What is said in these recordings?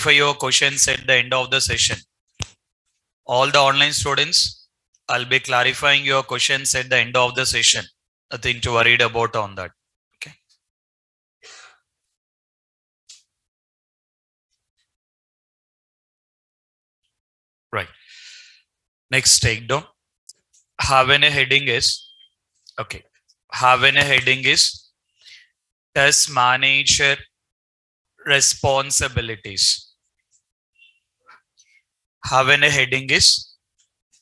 clarify your questions at the end of the session. All the online students, I'll be clarifying your questions at the end of the session. Nothing to worry about on that. Okay. Right. Next takedown. Having a heading is okay. Having a heading is test manager responsibilities. Having a heading is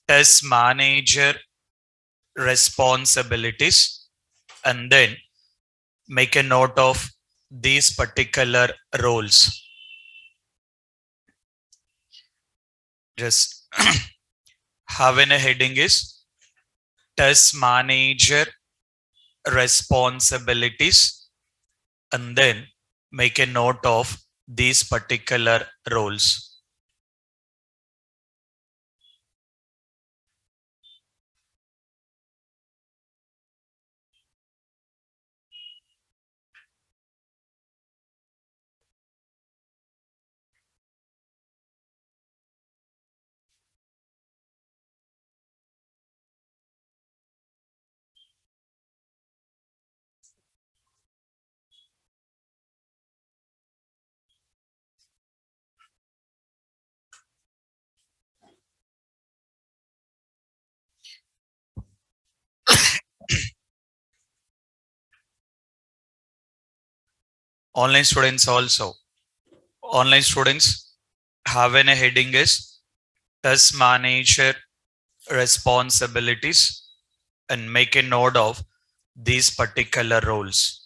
test manager responsibilities, and then make a note of these particular roles. Just having a heading is test manager responsibilities, and then make a note of these particular roles. Online students also. Online students having a heading is test manager responsibilities, and make a note of these particular roles.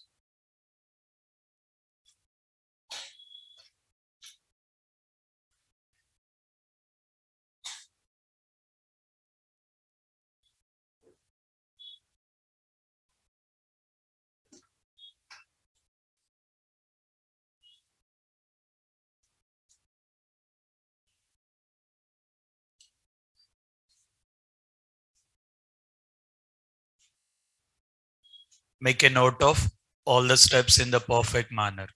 Make a note of all the steps in the perfect manner.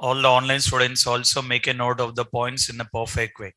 All the online students also make a note of the points in a perfect way.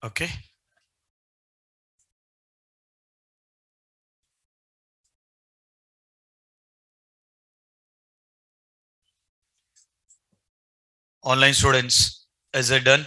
Okay. Online students, is it done?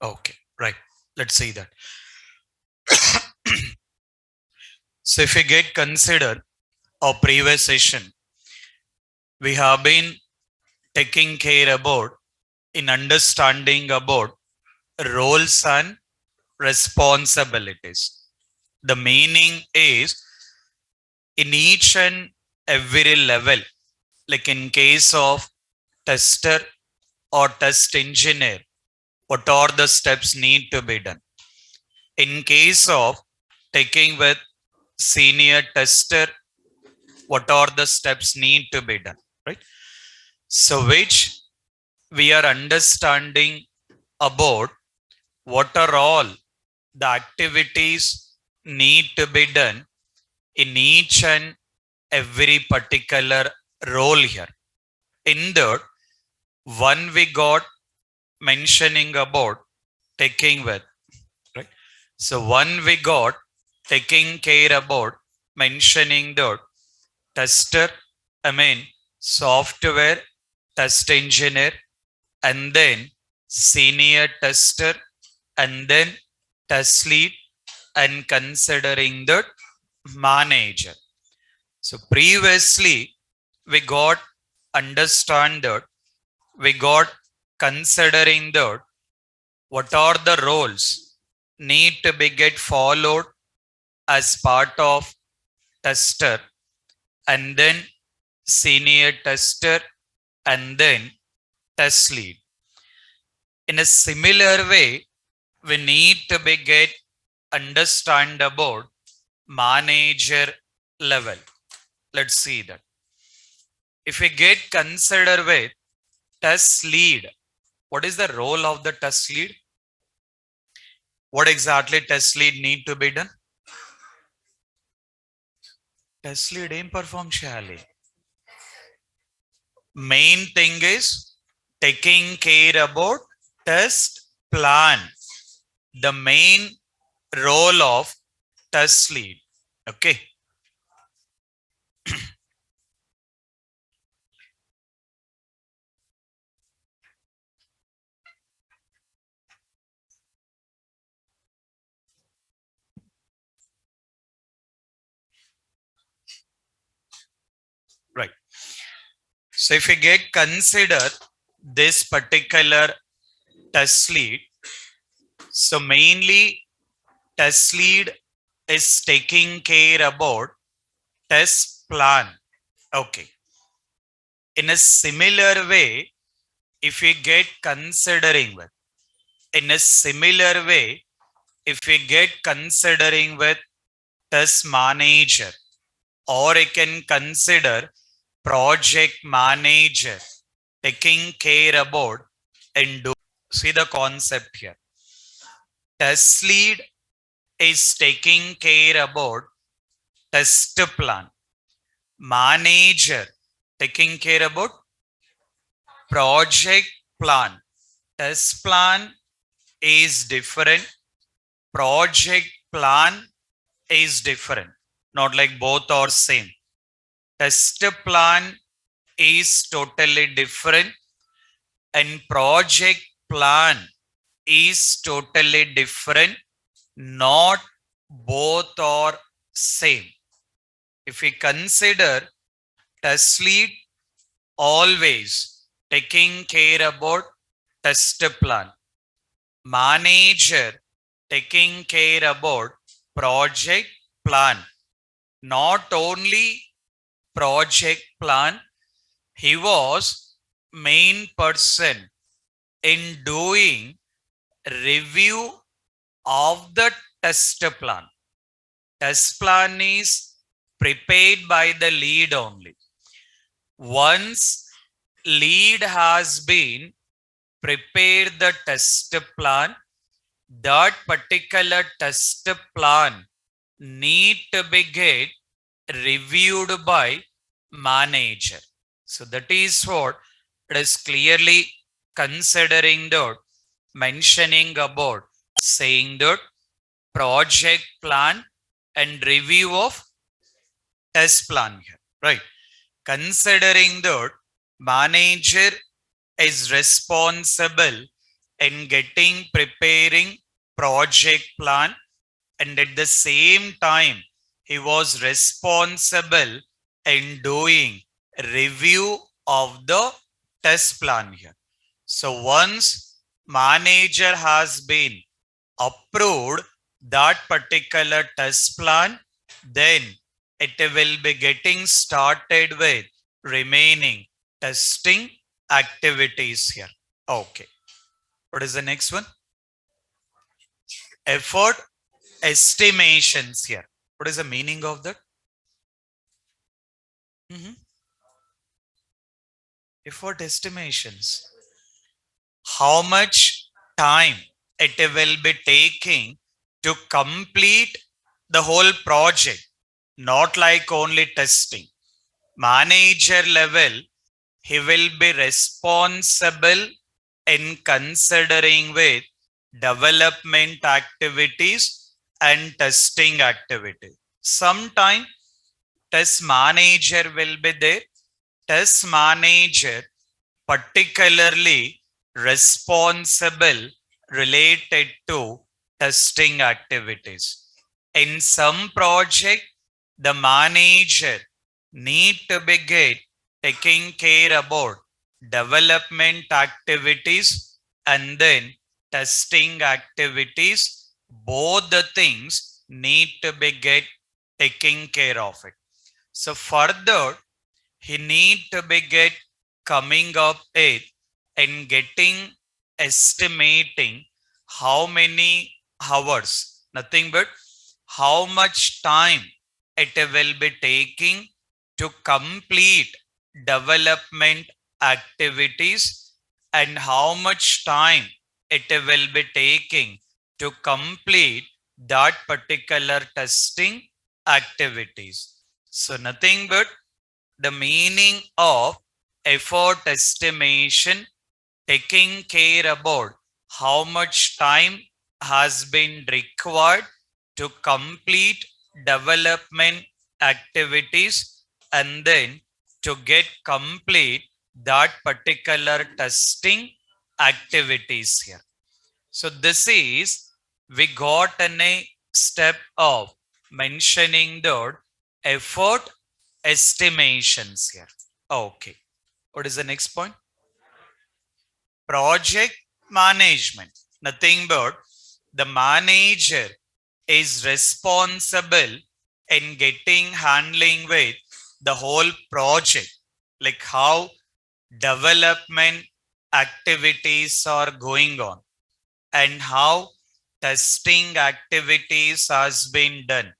Okay, right. Let's see that. So if we get consider our previous session, we have been taking care about in understanding about roles and responsibilities. The meaning is in each and every level, like in case of tester or test engineer, what are the steps need to be done? In case of taking with senior tester, what are the steps need to be done, right? So which we are understanding about what are all the activities need to be done in each and every particular role here. In that, one we got mentioning about taking with, right? So one we got taking care about mentioning that tester, I mean software test engineer, and then senior tester, and then test lead, and considering the manager. So previously we got understand that, we got considering that what are the roles need to be get followed as part of tester, and then senior tester, and then test lead. In a similar way, we need to be get understand about manager level. Let's see that. If we get consider with test lead, what is the role of the test lead? What exactly test lead need to be done? Test lead aim perform shali. Main thing is taking care about test plan. The main role of test lead. Okay. Right. So if you get consider this particular test lead, so mainly test lead is taking care about test plan. Okay. In a similar way, if we get considering with, in a similar way, if we get considering with test manager, or I can consider project manager taking care about and do. See the concept here. Test lead is taking care about test plan. Manager taking care about project plan. Test plan is different. Project plan is different. Not like both are same. Test plan is totally different, and project plan is totally different. Not both are same. If we consider test lead always taking care about test plan, manager taking care about project plan. Not only project plan, he was main person in doing review of the test plan. Test plan is prepared by the lead only. Once lead has been prepared the test plan, that particular test plan need to be get reviewed by manager. So that is what it is clearly considering that, mentioning about, saying that project plan and review of test plan here, right? Considering that manager is responsible in getting preparing project plan, and at the same time he was responsible in doing review of the test plan here. So once manager has been approved that particular test plan, then it will be getting started with remaining testing activities here. Okay. What is the next one? Effort estimations here. What is the meaning of that? Mhm. Effort estimations. How much time it will be taking to complete the whole project, not like only testing. Manager level, he will be responsible in considering with development activities and testing activity. Sometime test manager will be there. Test manager particularly responsible related to testing activities. In some project, the manager need to be taking care about development activities and then testing activities. Both the things need to be taking care of it. So further, he need to be coming up with and getting estimating how many hours, nothing but how much time it will be taking to complete development activities and how much time it will be taking to complete that particular testing activities. So nothing but the meaning of effort estimation, taking care about how much time has been required to complete development activities and then to get complete that particular testing activities here. So this is, we got a step of mentioning the effort estimations here. Okay. What is the next point? Project management. Nothing but the manager is responsible in getting handling with the whole project, like how development activities are going on and how testing activities has been done.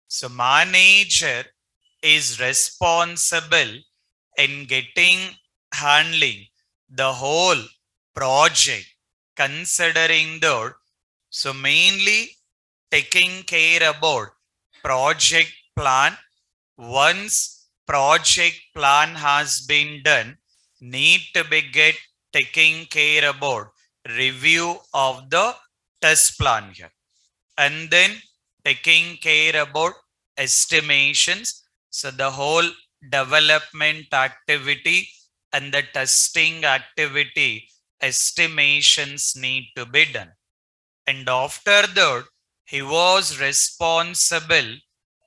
So manager is responsible in getting handling the whole project, considering the, so mainly taking care about project plan. Once project plan has been done, need to be taking care about review of the test plan here and then taking care about estimations. So the whole development activity and the testing activity estimations need to be done. And after that, he was responsible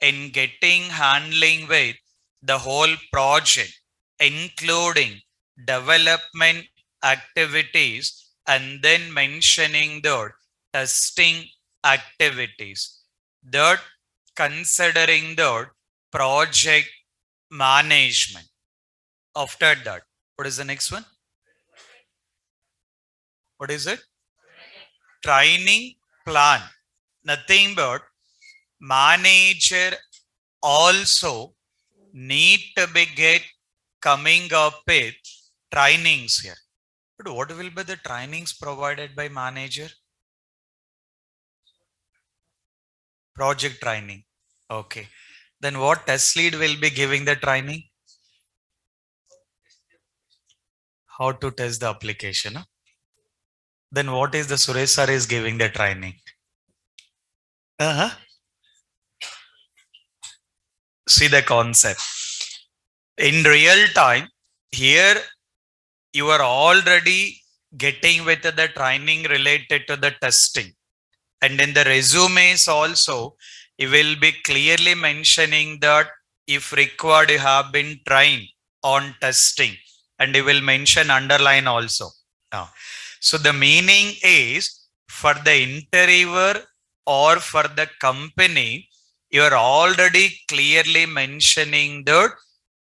in getting handling with the whole project, including development activities and then mentioning the testing activities. That considering the project management. After that, what is the next one? What is it? Training plan. Nothing but manager also need to be coming up with trainings here. But what will be the trainings provided by manager? Project training. Okay. Then what test lead will be giving the training? How to test the application. Huh? Then what is the Suresh sir is giving the training? Uh-huh. See the concept. In real time, here you are already getting with the training related to the testing. And in the resumes also, you will be clearly mentioning that if required, you have been trained on testing, and you will mention underline also. Now, so the meaning is for the interviewer or for the company, you are already clearly mentioning that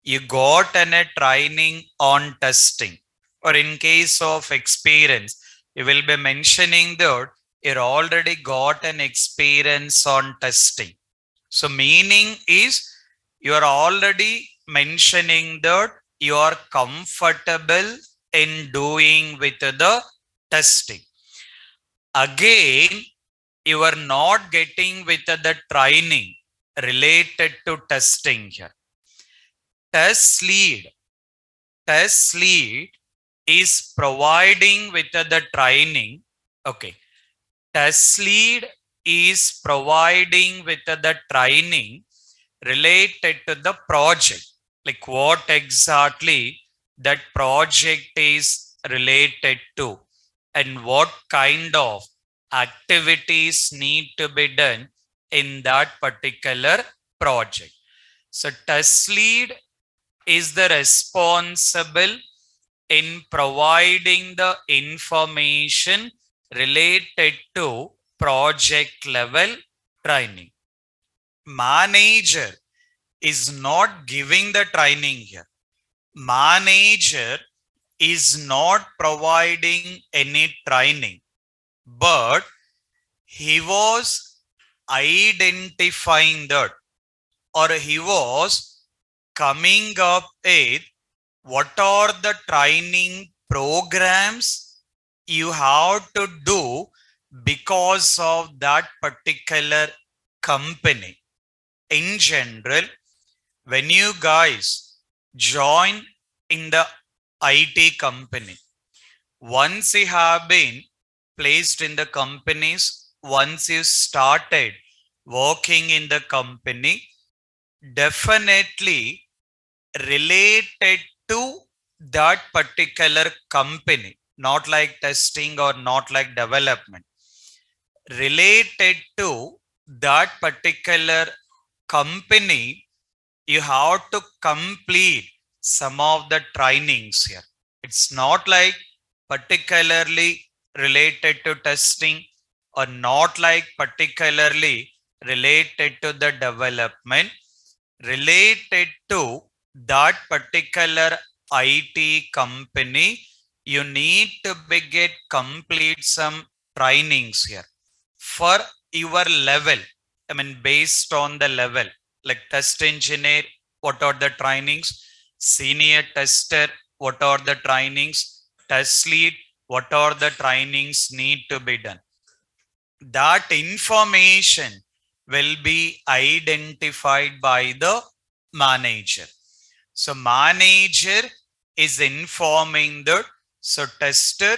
you got a training on testing. Or in case of experience, you will be mentioning that you already got an experience on testing. So meaning is you are already mentioning that you are comfortable in doing with the testing. Again, you are not getting with the training related to testing here. Test lead. Test lead is providing with the training. Okay. Test lead is providing with the training related to the project, like what exactly that project is related to and what kind of activities need to be done in that particular project. So test lead is the responsible in providing the information related to project level training. Manager is not giving the training here. Manager is not providing any training, but he was identifying that, or he was coming up with what are the training programs you have to do because of that particular company. In general, when you guys join in the IT company, once you have been placed in the companies, once you started working in the company, definitely related to that particular company, not like testing or not like development, related to that particular company, you have to complete some of the trainings here. It's not like particularly related to testing or not like particularly related to the development, related to that particular IT company, you need to be get complete some trainings here for your level. I mean, based on the level, like test engineer, what are the trainings? Senior tester, what are the trainings? Test lead, what are the trainings need to be done? That information will be identified by the manager. So manager is informing that, so tester,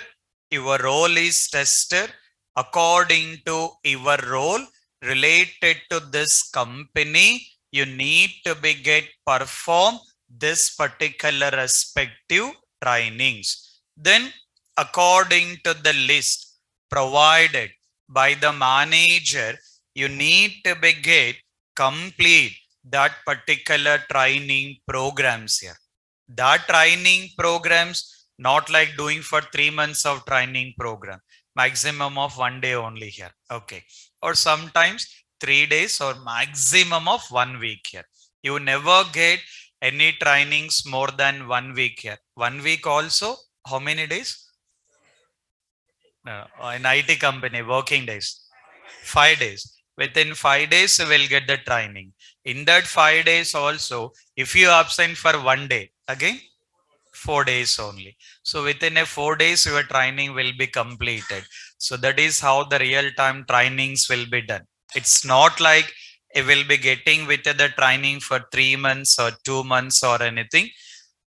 your role is tester. According to your role related to this company, you need to be get perform this particular respective trainings. Then according to the list provided by the manager, you need to be get complete that particular training programs here. That training programs, not like doing for 3 months of training program, maximum of 1 day only here. Okay. Or sometimes 3 days or maximum of 1 week here. You never get any trainings more than 1 week here. 1 week also, how many days? In IT company, working days. 5 days. Within 5 days, you will get the training. In that 5 days also, if you absent for 1 day, again 4 days only. So within a 4 days, your training will be completed. So that is how the real-time trainings will be done. It's not like it will be getting with the training for 3 months or 2 months or anything.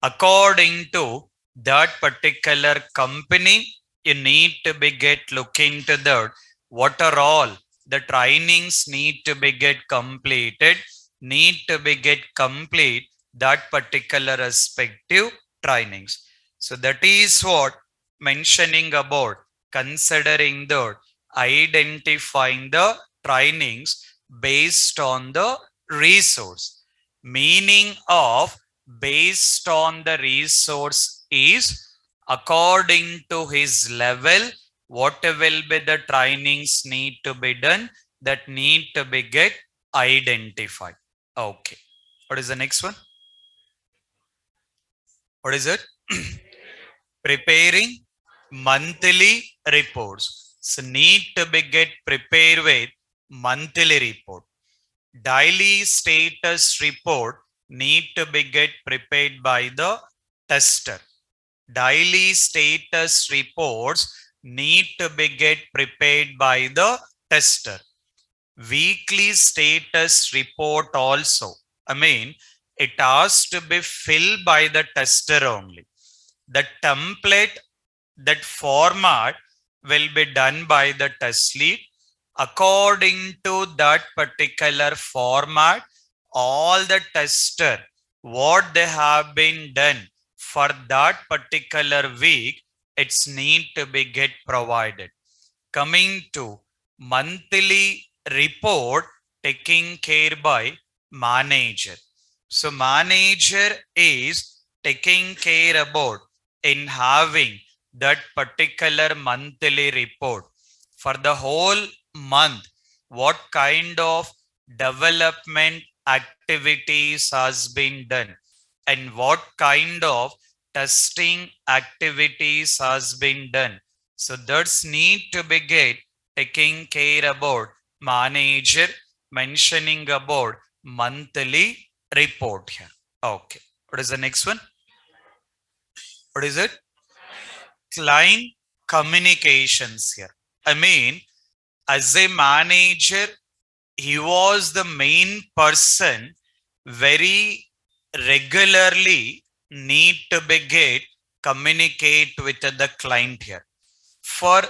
According to that particular company, you need to be get look into that. What are all the trainings need to be get completed, need to be get complete that particular respective trainings. So that is what mentioning about considering the identifying the trainings based on the resource. Meaning of based on the resource is according to his level, what will be the trainings need to be done, that need to be get identified. Okay. What is the next one? What is it? Preparing monthly reports. So need to be get prepared with monthly report. Daily status report need to be get prepared by the tester. Daily status reports need to be get prepared by the tester. Weekly status report also, I mean, it has to be filled by the tester only. The template, that format will be done by the test lead. According to that particular format, all the tester, what they have been done for that particular week, it's need to be get provided. Coming to monthly report taking care by manager. So manager is taking care about in having that particular monthly report for the whole month, what kind of development activities has been done and what kind of testing activities has been done. So that's need to be get taking care about manager mentioning about monthly report here. Okay. What is the next one? What is it? Client communications here. I mean, as a manager, he was the main person very regularly need to be get communicate with the client here. For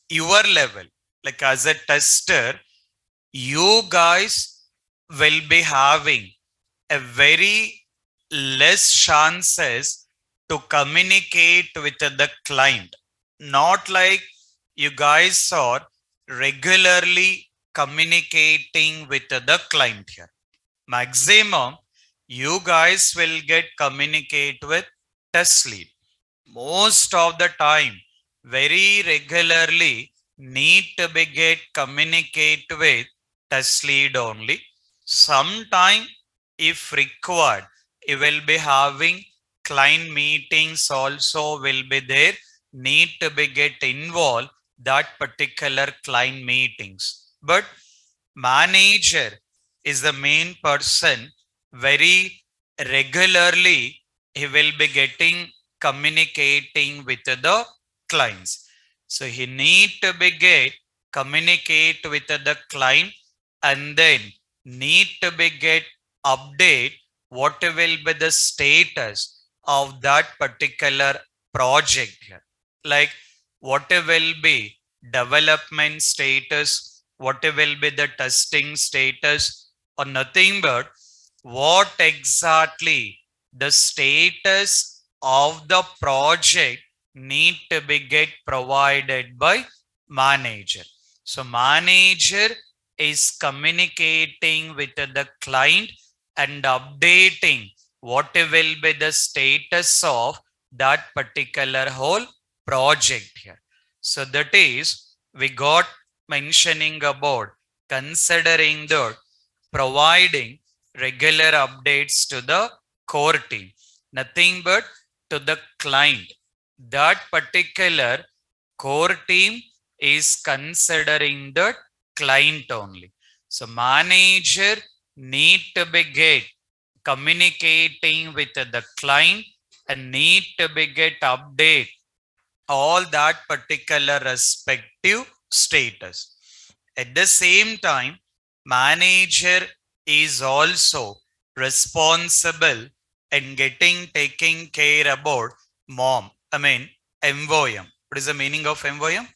your level, like as a tester, you guys will be having a very less chances to communicate with the client. Not like you guys are regularly communicating with the client here. Maximum, you guys will get communicate with test lead. Most of the time, very regularly need to be get communicate with test lead only. Sometime, if required, you will be having client meetings also will be there. Need to be get involved that particular client meetings. But manager is the main person very regularly he will be getting communicating with the clients. So he need to be get communicate with the client and then need to be get update what will be the status of that particular project here. Like what will be development status, what will be the testing status, or nothing but what exactly the status of the project need to be get provided by manager. So manager is communicating with the client and updating what will be the status of that particular whole project here. So that is we got mentioning about considering the providing regular updates to the core team, nothing but to the client. That particular core team is considering the client only. So manager need to be get communicating with the client and need to be get update all that particular respective status. At the same time, manager is also responsible in getting taking care about mom. I mean MOM. What is the meaning of MOM?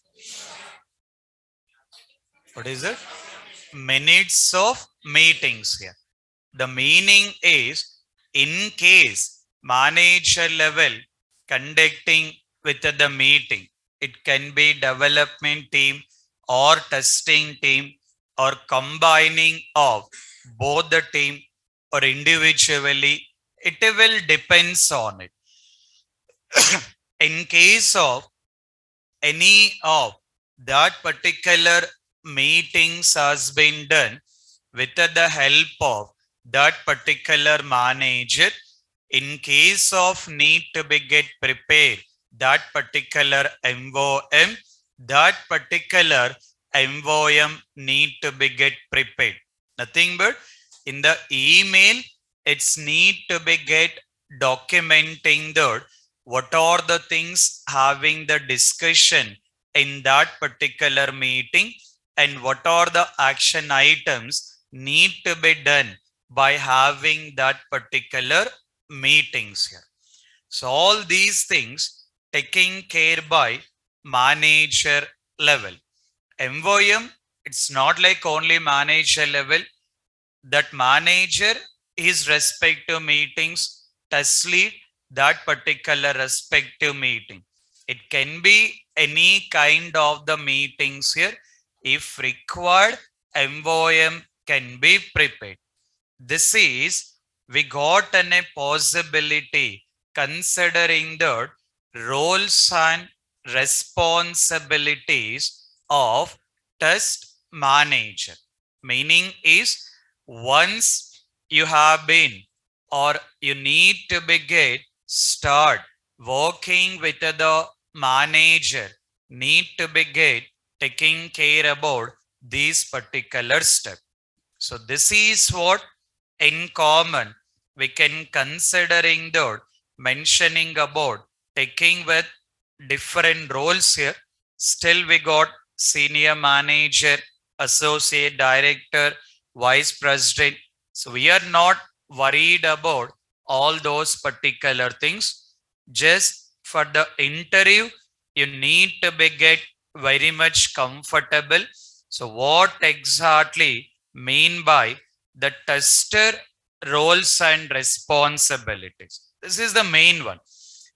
What is it? Minutes of meetings here. The meaning is in case manager level conducting with the meeting. It can be development team or testing team or combining of both the team or individually. It will depends on it. In case of any of that particular meetings has been done with the help of that particular manager, in case of need to be get prepared that particular MOM, that particular MOM need to be get prepared. Nothing but in the email, it's need to be get documenting that what are the things having the discussion in that particular meeting and what are the action items need to be done by having that particular meetings here. So all these things taken care by manager level. MOM, it's not like only manager level. That manager, his respective meetings, test lead that particular respective meeting. It can be any kind of the meetings here. If required, MOM can be prepared. This is, we got a possibility considering the roles and responsibilities of test manager. Meaning is, once you have been or you need to begin start working with the manager, need to begin taking care about these particular steps. So this is what in common we can considering the mentioning about taking with different roles here. Still we got senior manager, associate director, vice president. So we are not worried about all those particular things. Just for the interview, you need to be get very much comfortable. So what exactly mean by the tester roles and responsibilities? This is the main one.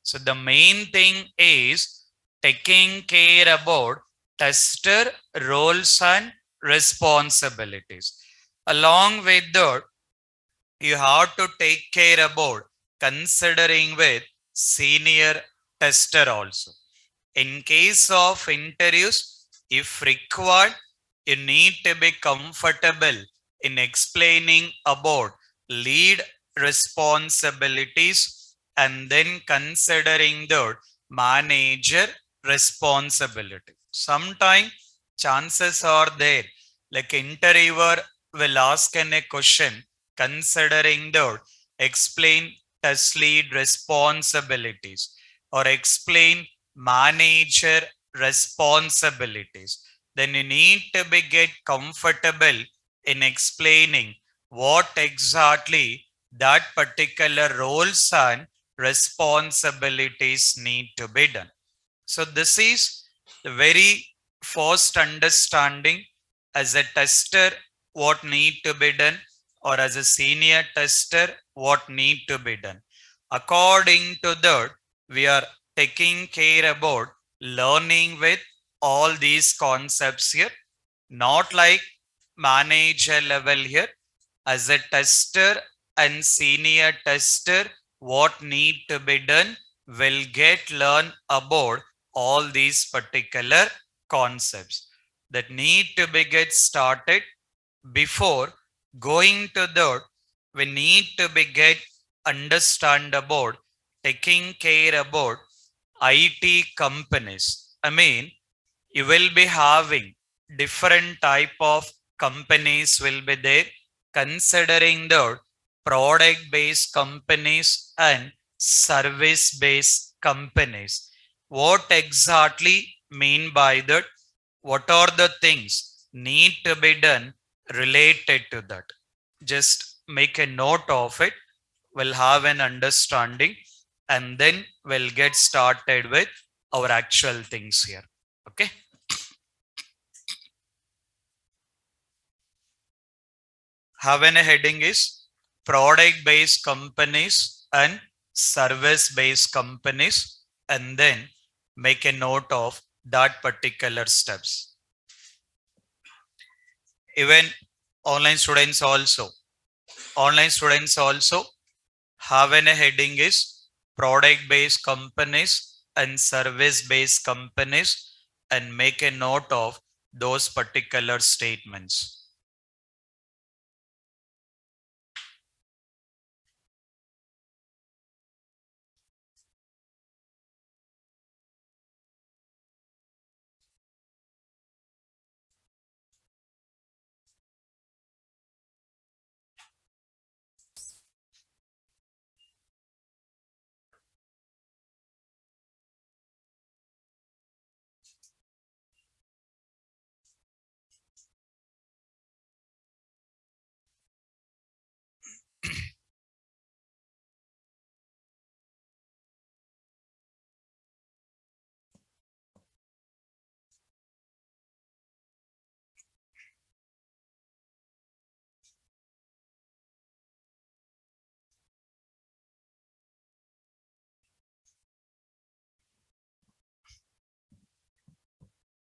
So the main thing is taking care about tester roles and responsibilities. Along with that, you have to take care about considering with senior tester also. In case of interviews, if required, you need to be comfortable in explaining about lead responsibilities and then considering the manager responsibility. Sometimes chances are there, like interviewer will ask a question considering the explain test lead responsibilities or explain manager responsibilities. Then you need to be get comfortable in explaining what exactly that particular roles and responsibilities need to be done. So this is the very first understanding as a tester what need to be done, or as a senior tester what need to be done. According to that, we are taking care about learning with all these concepts here, not like manager level here. As a tester and senior tester, what need to be done will get learn about all these particular concepts that need to be get started. Before going to that, we need to be get understand about taking care about IT companies. I mean, you will be having different type of companies will be there, considering the product based companies and service based companies. What exactly mean by that? What are the things need to be done related to that? Just make a note of it. We'll have an understanding and then we'll get started with our actual things here. Okay. Having a heading is product based companies and service based companies, and then make a note of that particular steps. Even online students also, online students also having a heading is product based companies and service based companies, and make a note of those particular statements.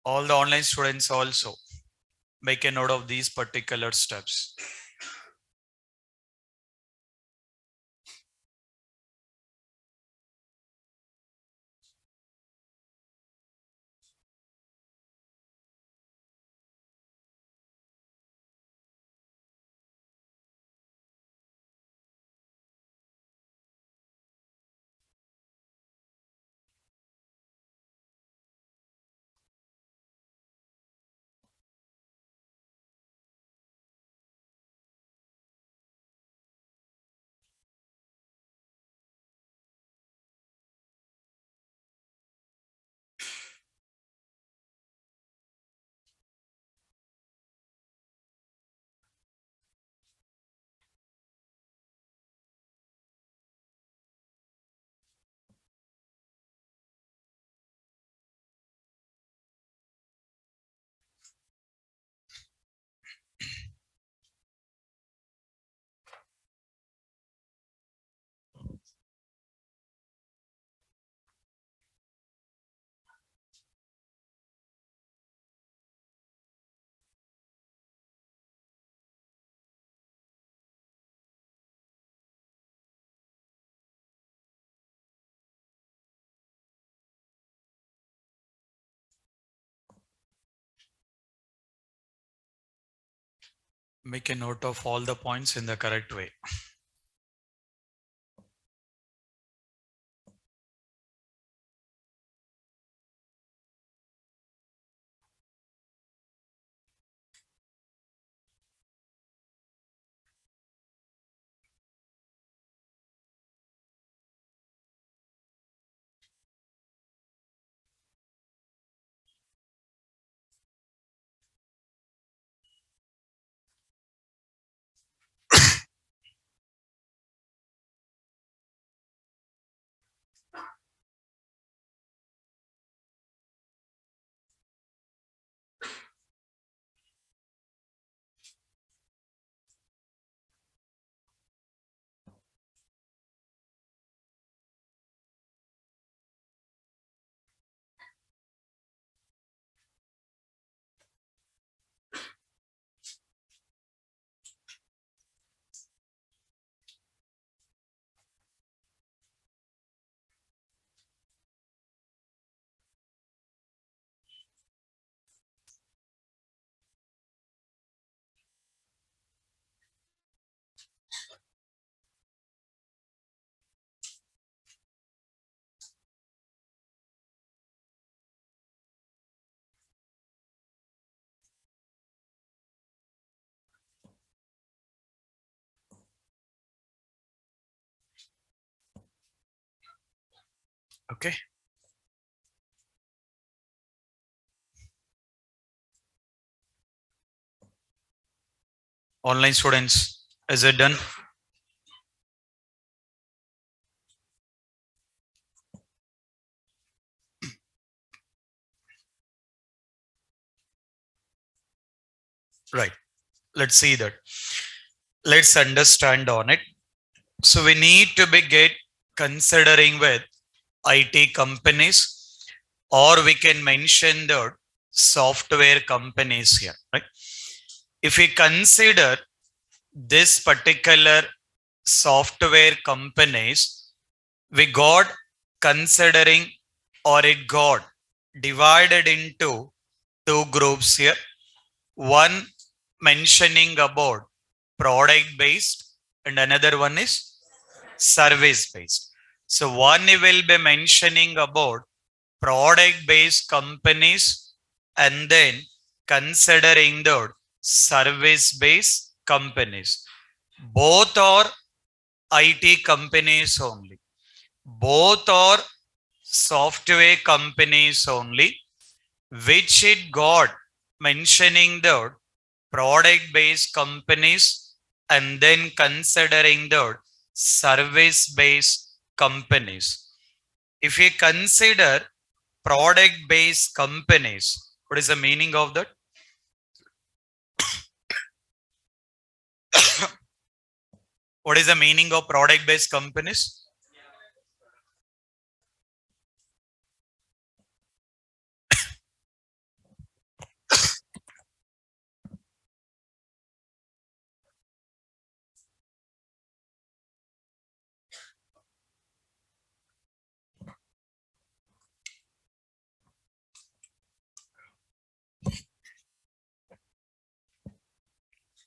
All the online students also make a note of these particular steps. Make a note of all the points in the correct way. Okay. Online students, is it done? Right. Let's see that. Let's understand on it. So we need to be get considering with IT companies or we can mention the software companies here, right? If we consider this particular software companies, we got considering, or it got divided into two groups here. One mentioning about product based and another one is service based. So one will be mentioning about product based companies and then considering the service based companies. Both are IT companies only. Both are software companies only, which it got mentioning the product based companies and then considering the service based companies. If we consider product based companies, what is the meaning of that? What is the meaning of product based companies?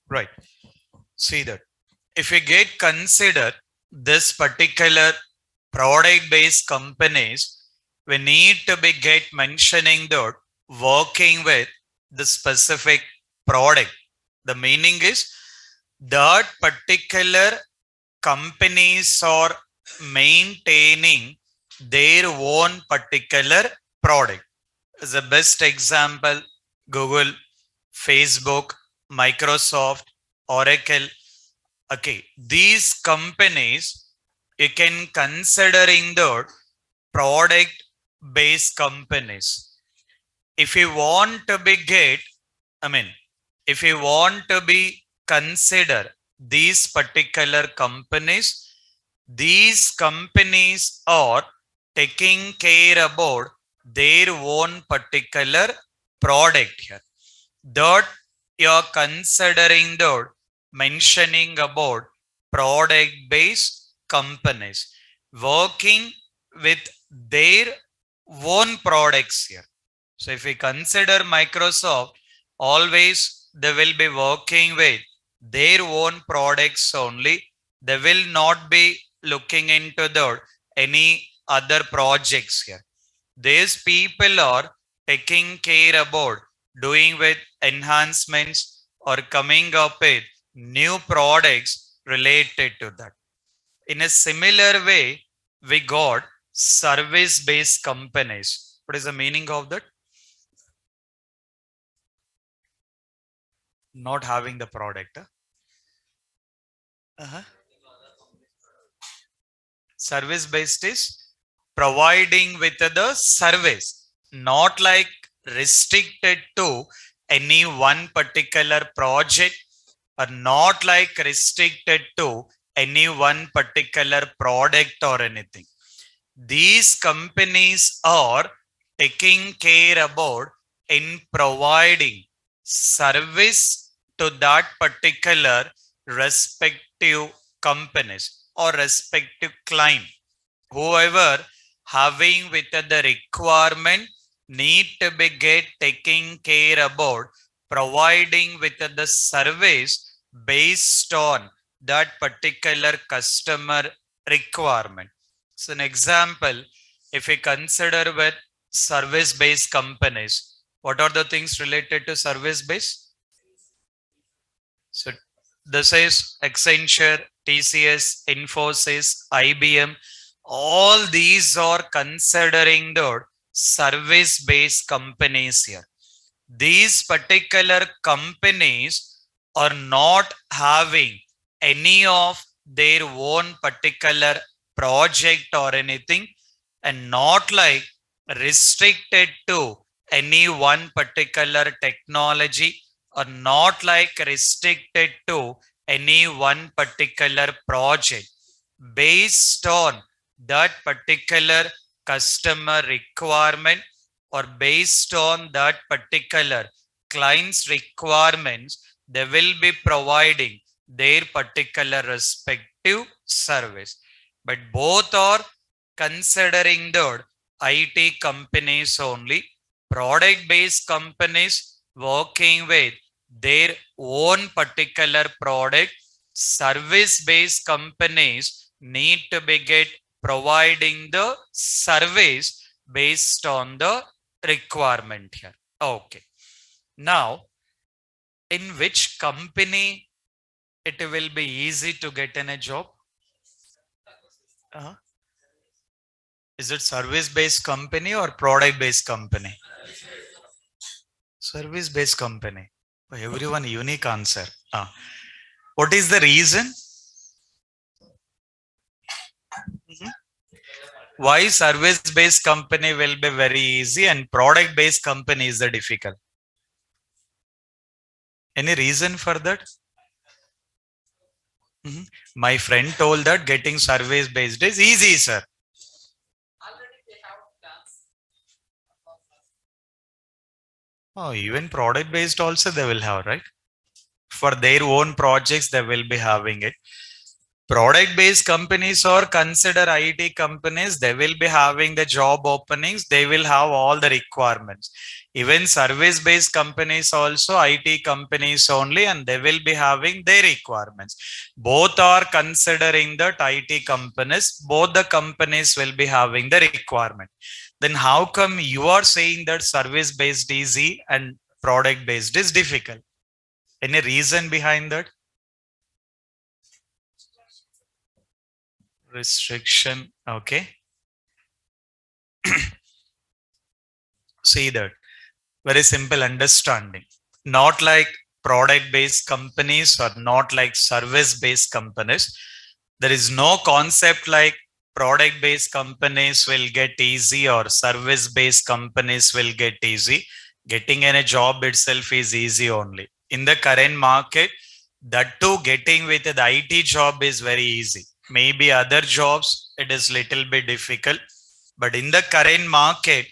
Right. See that. If we get consider this particular product based companies, we need to be get mentioning that working with the specific product. The meaning is that particular companies are maintaining their own particular product. As a best example, Google, Facebook, Microsoft, Oracle. Okay, these companies you can considering the product based companies. If you want to be get, I mean, if you want to be consider these particular companies, these companies are taking care about their own particular product here. That you are considering the mentioning about product based companies working with their own products here. So if we consider Microsoft, always they will be working with their own products only. They will not be looking into the any other projects here. These people are taking care about doing with enhancements or coming up with new products related to that. In a similar way, we got service based companies. What is the meaning of that? Not having the product. Uh-huh. Service based is providing with the service, not like restricted to any one particular project or not like restricted to any one particular product or anything. These companies are taking care about in providing service to that particular respective companies or respective client. Whoever having with the requirement need to be get taking care about providing with the service based on that particular customer requirement. So an example, if we consider with service based companies, what are the things related to service based? So this is Accenture, TCS, Infosys, IBM. All these are considering the service-based companies here. These particular companies are not having any of their own particular project or anything, and not like restricted to any one particular technology or not like restricted to any one particular project. Based on that particular customer requirement, or based on that particular client's requirements, they will be providing their particular respective service. But both are considering the IT companies only, product based companies working with their own particular product, service based companies need to be get providing the service based on the requirement here. Okay. Now, in which company it will be easy to get in a job? Uh, is it service based company or product based company? Service based company. For everyone, unique answer. What is the reason? Mhm. Why service based company will be very easy and product based company is the difficult? Any reason for that? Mhm. My friend told that getting service based is easy, sir. Oh, even product based also they will have, right? For their own projects, they will be having it. Product based companies or consider IT companies, they will be having the job openings, they will have all the requirements. Even service based companies also IT companies only, and they will be having their requirements. Both are considering that IT companies, both the companies will be having the requirement. Then how come you are saying that service based easy and product based is difficult? Any reason behind that? Restriction. Okay. See that. Very simple understanding. Not like product based companies or not like service based companies. There is no concept like product based companies will get easy or service based companies will get easy. Getting in a job itself is easy only. In the current market, that too getting with the IT job is very easy. Maybe other jobs, it is little bit difficult. But in the current market,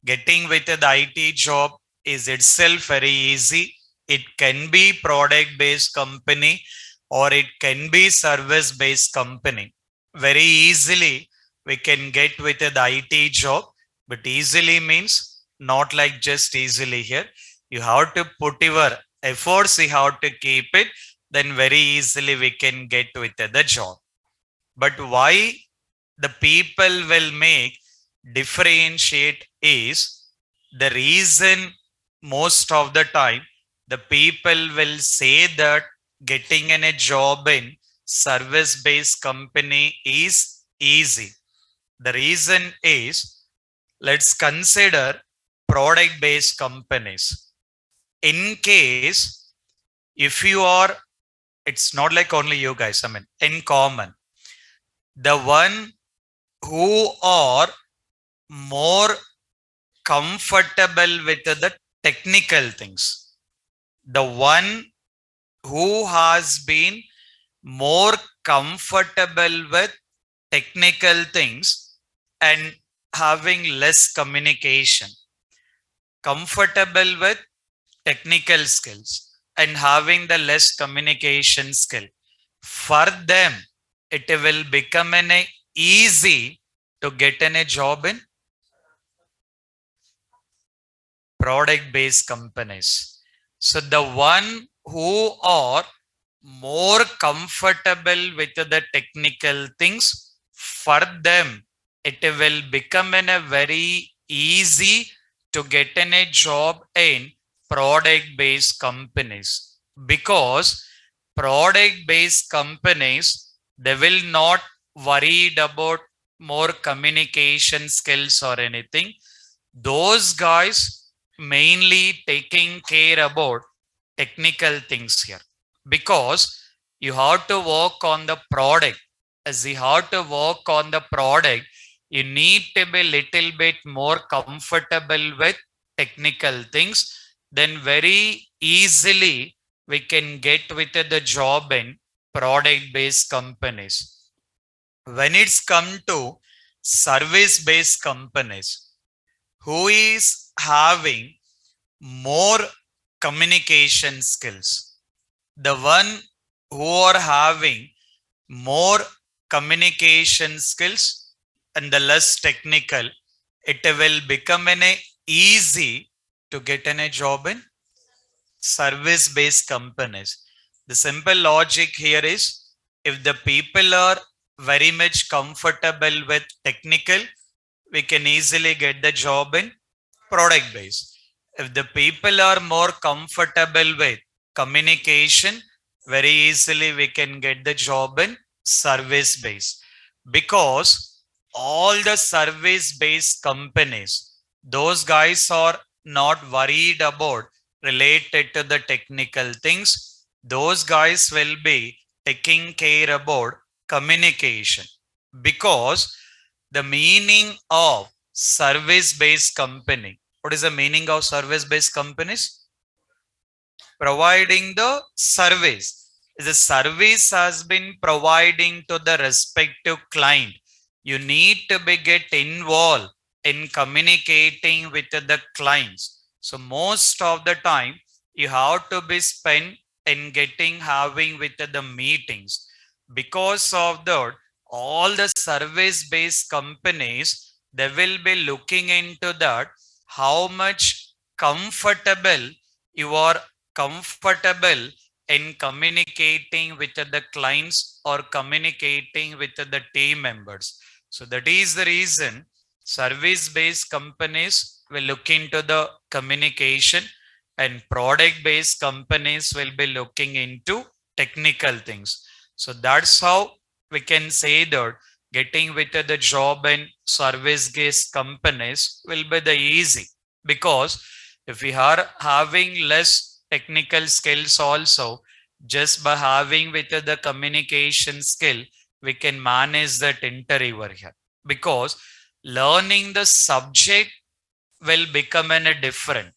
getting with the IT job is itself very easy. It can be product based company or it can be service based company. Very easily we can get with the IT job, but easily means not like just easily here. You have to put your efforts, you have to keep it, then very easily we can get with the job. But why the people will make differentiate is the reason most of the time the people will say that getting in a job in service based company is easy. The reason is, let's consider product based companies. In case if you are, it's not like only you guys, I mean in common, the one who are more comfortable with the technical things, the one who has been more comfortable with technical things and having less communication, comfortable with technical skills and having the less communication skill, for them it will become an easy to get in a job in product based companies. So the one who are more comfortable with the technical things, for them it will become in a very easy to get in a job in product based companies, because product based companies, they will not worried about more communication skills or anything. Those guys mainly taking care about technical things here, because you have to work on the product. As you have to work on the product, you need to be little bit more comfortable with technical things, then very easily we can get with the job in product based companies. When it's come to service based companies, who is having more communication skills, the one who are having more communication skills and the less technical, it will become an easy to get in a job in service based companies. The simple logic here is, if the people are very much comfortable with technical, we can easily get the job in product based. If the people are more comfortable with communication, very easily we can get the job in service based. Because all the service based companies, those guys are not worried about related to the technical things. Those guys will be taking care about communication. Because the meaning of service based company, what is the meaning of service based companies? Providing the service. The service has been providing to the respective client. You need to be get involved in communicating with the clients. So most of the time you have to be spent in getting having with the meetings. Because of that, all the service based companies, they will be looking into that, how much comfortable you are comfortable in communicating with the clients or communicating with the team members. So that is the reason service based companies will look into the communication, and product based companies will be looking into technical things. So that's how we can say that getting with the job in service based companies will be the easy. Because if we are having less technical skills also, just by having with the communication skill, we can manage that interviewer here. Because learning the subject will become a different,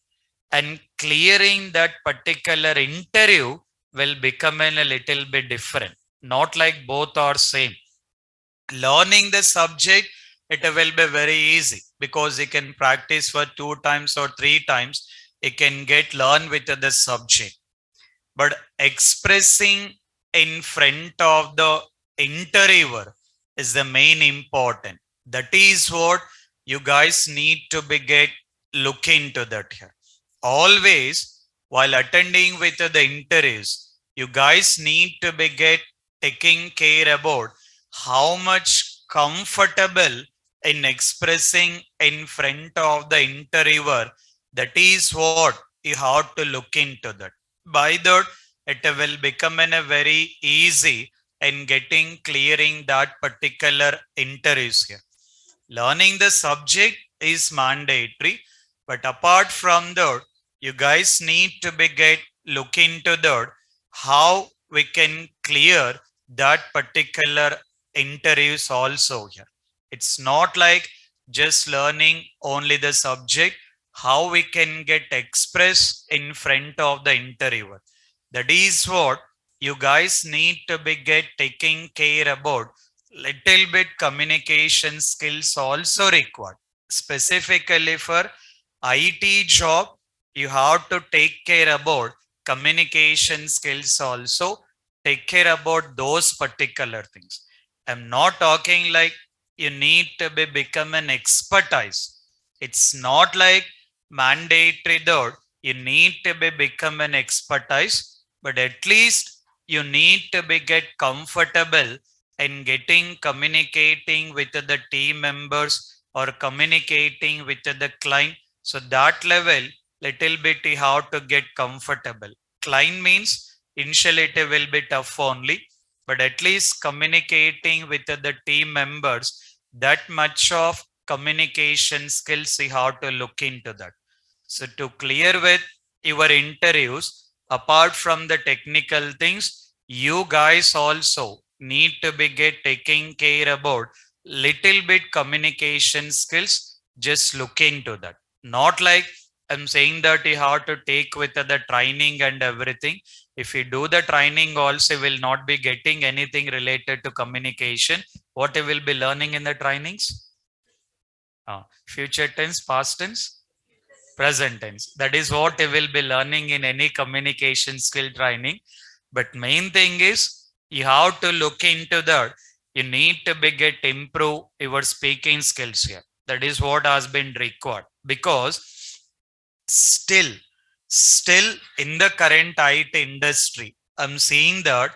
and clearing that particular interview will become a little bit different. Not like both are same. Learning the subject, it will be very easy, because you can practice for 2 times or 3 times, you can get learn with the subject. But expressing in front of the interviewer is the main important. That is what you guys need to be get look into that here. Always while attending with the interviews, you guys need to be get taking care about how much comfortable in expressing in front of the interviewer. That is what you have to look into that. By that, it will become in a very easy in getting clearing that particular interviews here. Learning the subject is mandatory, but apart from that, you guys need to be get look into that, how we can clear that particular interviews also here. It's not like just learning only the subject, how we can get express in front of the interviewer. That is what you guys need to be get taking care about. Little bit communication skills also required. Specifically for IT job, you have to take care about communication skills also. Take care about those particular things. I'm not talking like you need to be become an expertise. It's not like mandatory that you need to be become an expertise, but at least you need to be get comfortable in getting communicating with the team members or communicating with the client. So that level, little bit you have to get comfortable. Client means initially it will be tough only, but at least communicating with the team members, that much of communication skills you have to look into that. So to clear with your interviews, apart from the technical things, you guys also need to be get taking care about little bit communication skills. Just look into that. Not like I'm saying that you have to take with the training and everything. If you do the training also, will not be getting anything related to communication. What you will be learning in the trainings? Future tense, past tense. Present tense. That is what you will be learning in any communication skill training. But main thing is you have to look into that. You need to be get improve your speaking skills here. That is what has been required because still, still in the current IT industry, I'm seeing that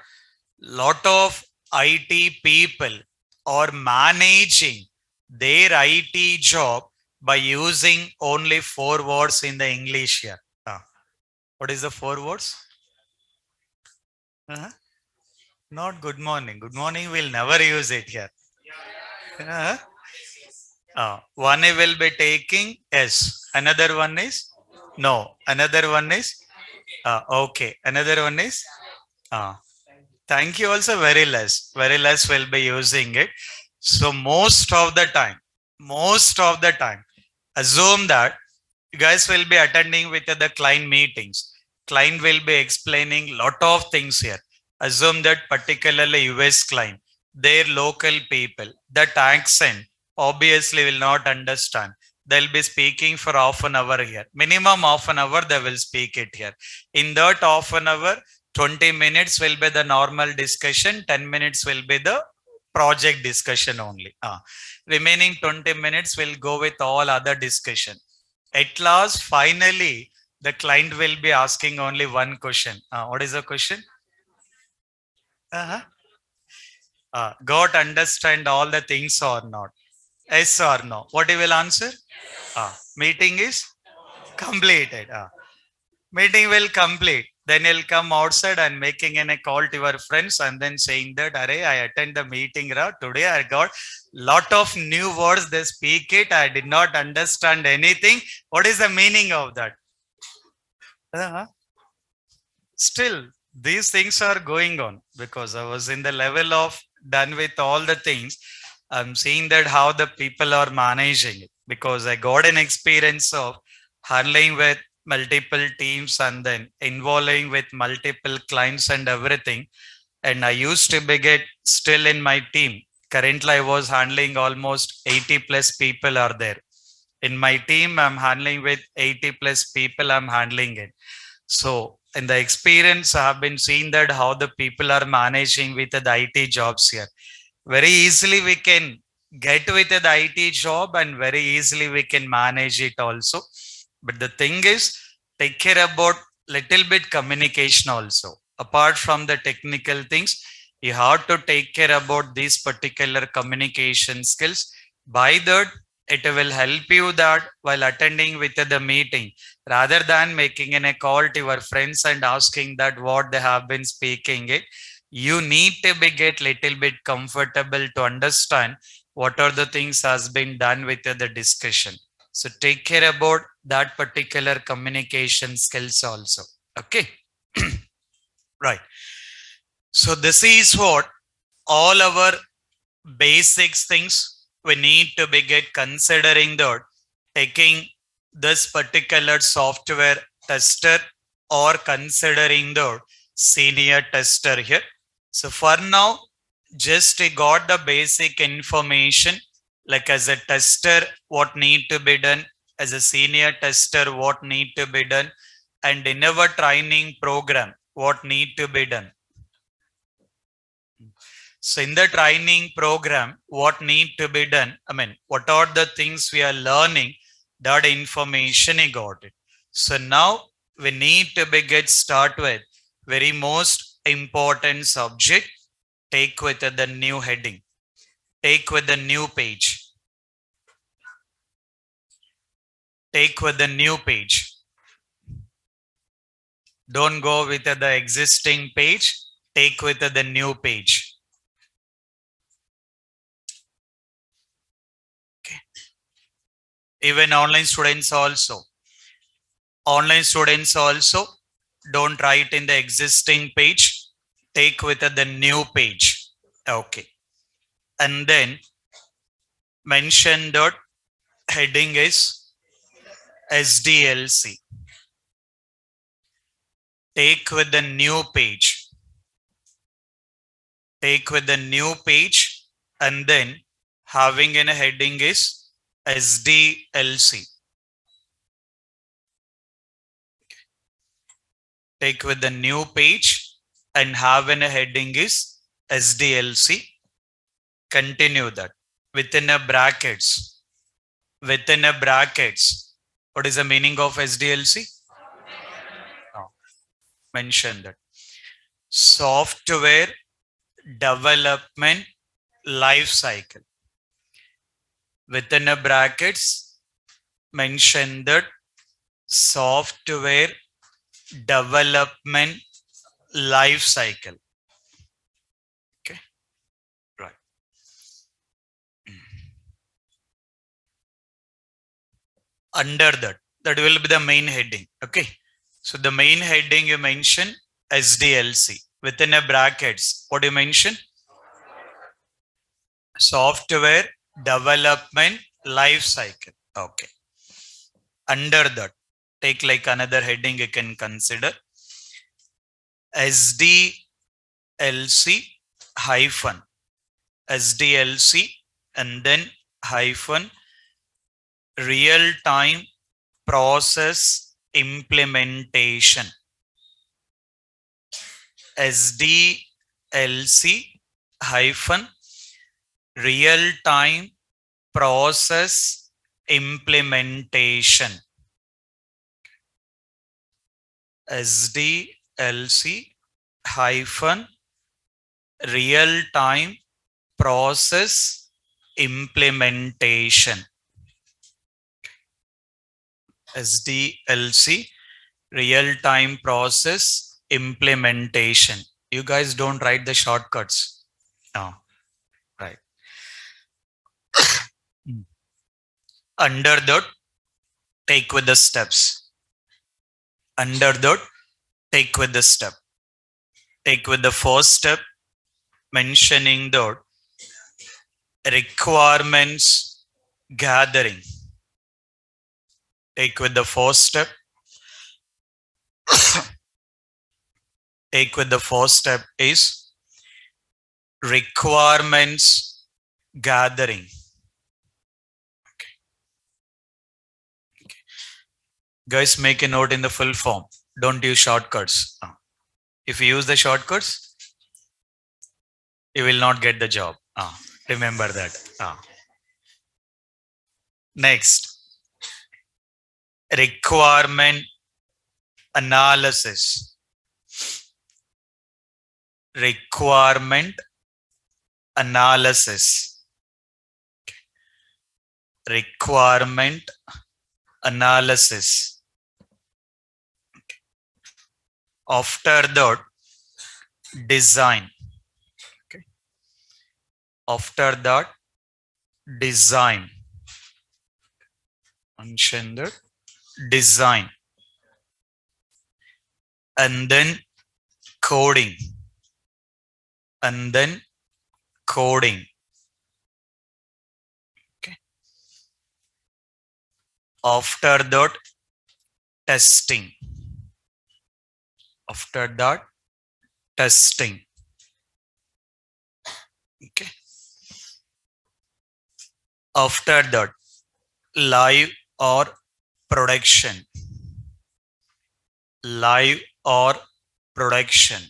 lot of IT people are managing their IT job by using only four words in the English here. What is the four words? Uh-huh. Not good morning. Good morning, we'll never use it here. Uh-huh. One will be taking yes. Another one is no. Another one is okay. Another one is uh, thank you also very less. Very less will be using it. So most of the time, assume that you guys will be attending with the client meetings. Client will be explaining lot of things here. Assume that particularly US client, their local people, that accent obviously will not understand. They'll be speaking for half an hour here. Minimum half an hour they will speak it here. In that half an hour, 20 minutes will be the normal discussion, 10 minutes will be the project discussion only. Remaining 20 minutes will go with all other discussion. At last, finally, the client will be asking only one question. What is the question? Uh-huh. God understand all the things or not? Yes or no? What you will answer? Meeting is completed. Meeting will complete. Then you'll come outside and making a call to your friends and then saying that, Array, I attend the meeting. Today I got lot of new words. They speak it. I did not understand anything. What is the meaning of that? Uh-huh. Still these things are going on because I was in the level of done with all the things. I'm seeing that how the people are managing it because I got an experience of handling with multiple teams and then involving with multiple clients and everything. And I used to be get still in my team. Currently I was handling almost 80 plus people are there in my team. I'm handling with 80 plus people. I'm handling it. So in the experience, I have been seeing that how the people are managing with the IT jobs here. Very easily we can get with the IT job and very easily we can manage it also. But the thing is, take care about little bit communication also. Apart from the technical things, you have to take care about these particular communication skills. By that, it will help you that while attending with the meeting, rather than making a call to your friends and asking that what they have been speaking it, you need to be get little bit comfortable to understand what are the things has been done with the discussion. So take care about that particular communication skills also. Okay. Right. So this is what all our basics things we need to be get considering that taking this particular software tester or considering the senior tester here. So for now, just got the basic information like as a tester what need to be done, as a senior tester what need to be done, and in our training program what need to be done. So in the training program, what need to be done? I mean, what are the things we are learning? That information I got it. So now we need to be get start with very most important subject. Take with the new heading. Take with the new page. Take with the new page. Don't go with the existing page. Take with the new page. Okay. Even online students also. Online students also don't write in the existing page, take with the new page. Okay. And then mention dot heading is SDLC. Take with the new page. Take with the new page and then having in a heading is SDLC. take with the new page and have in a heading is SDLC. Continue that within a brackets. Within a brackets. What is the meaning of SDLC? Oh, mention that. Software development life cycle. Within a brackets, mention that software development life cycle. Okay, right. Under that will be the main heading. Okay, so the main heading you mention SDLC. Within a brackets, what do you mention? Software development life cycle. Okay. Under that, take like another heading you can consider SDLC hyphen SDLC and then hyphen real time process implementation. SDLC hyphen real time process implementation. SDLC hyphen real time process implementation. SDLC real time process implementation. You guys don't write the shortcuts. No, right. Under that, take with the steps. Under that, take with the step. Take with the first step, mentioning the requirements gathering. Take with the first step. Take with the first step is requirements gathering. Okay. Okay. Guys, make a note in the full form. Don't use shortcuts. If you use the shortcuts, you will not get the job. Remember that. Next, requirement analysis. Requirement analysis. Requirement analysis. After that, design. Okay. After that, design. Mention that design. And then coding. And then coding. Okay. After that, testing. After that, testing. Okay. After that, live or production. Live or production.